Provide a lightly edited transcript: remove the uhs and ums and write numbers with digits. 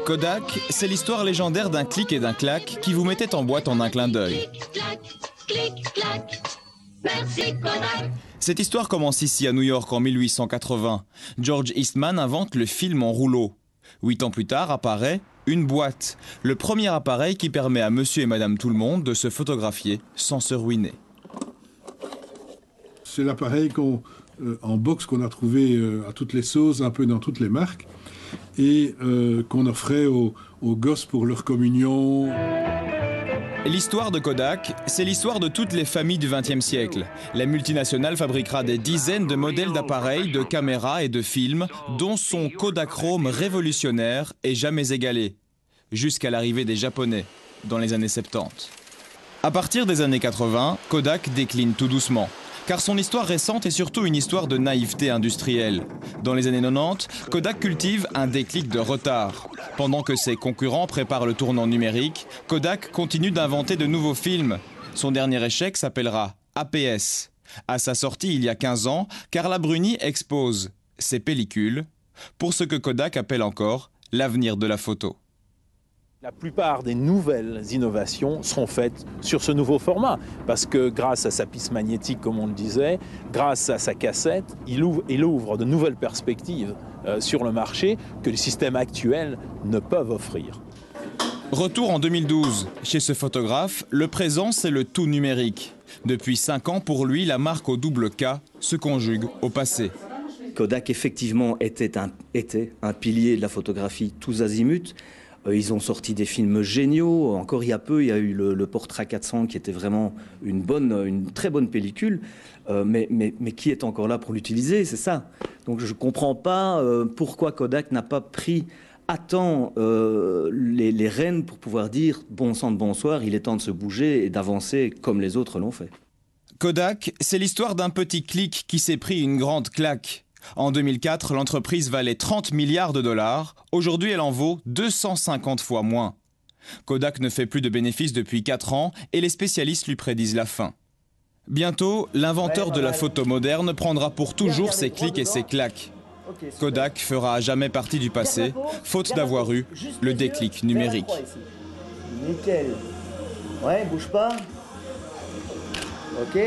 Kodak, c'est l'histoire légendaire d'un clic et d'un clac qui vous mettait en boîte en un clin d'œil. Merci Kodak. Cette histoire commence ici à New York en 1880. George Eastman invente le film en rouleau. 8 ans plus tard apparaît une boîte, le premier appareil qui permet à monsieur et madame tout le monde de se photographier sans se ruiner. C'est l'appareil en box qu'on a trouvé à toutes les sauces, un peu dans toutes les marques, et qu'on offrait aux gosses pour leur communion. L'histoire de Kodak, c'est l'histoire de toutes les familles du XXe siècle. La multinationale fabriquera des dizaines de modèles d'appareils, de caméras et de films, dont son Kodachrome révolutionnaire est jamais égalé, jusqu'à l'arrivée des Japonais, dans les années 70. À partir des années 80, Kodak décline tout doucement. Car son histoire récente est surtout une histoire de naïveté industrielle. Dans les années 90, Kodak cultive un déclic de retard. Pendant que ses concurrents préparent le tournant numérique, Kodak continue d'inventer de nouveaux films. Son dernier échec s'appellera APS. À sa sortie il y a 15 ans, Carla Bruni expose ses pellicules pour ce que Kodak appelle encore l'avenir de la photo. La plupart des nouvelles innovations seront faites sur ce nouveau format, parce que grâce à sa piste magnétique, comme on le disait, grâce à sa cassette, il ouvre de nouvelles perspectives sur le marché que les systèmes actuels ne peuvent offrir. Retour en 2012. Chez ce photographe, le présent, c'est le tout numérique. Depuis 5 ans, pour lui, la marque au double K se conjugue au passé. Kodak, effectivement, était un pilier de la photographie tous azimuts. Ils ont sorti des films géniaux. Encore il y a peu, il y a eu le Portra 400 qui était vraiment une très bonne pellicule. Mais qui est encore là pour l'utiliser, c'est ça. Donc je ne comprends pas pourquoi Kodak n'a pas pris à temps les rênes pour pouvoir dire bon sang de bonsoir, il est temps de se bouger et d'avancer comme les autres l'ont fait. Kodak, c'est l'histoire d'un petit clic qui s'est pris une grande claque. En 2004, l'entreprise valait 30 milliards de dollars. Aujourd'hui, elle en vaut 250 fois moins. Kodak ne fait plus de bénéfices depuis 4 ans et les spécialistes lui prédisent la fin. Bientôt, l'inventeur de la photo moderne prendra pour toujours ses clics et ses claques. Kodak fera à jamais partie du passé, faute d'avoir eu le déclic numérique. Nickel. Ouais, bouge pas. Ok.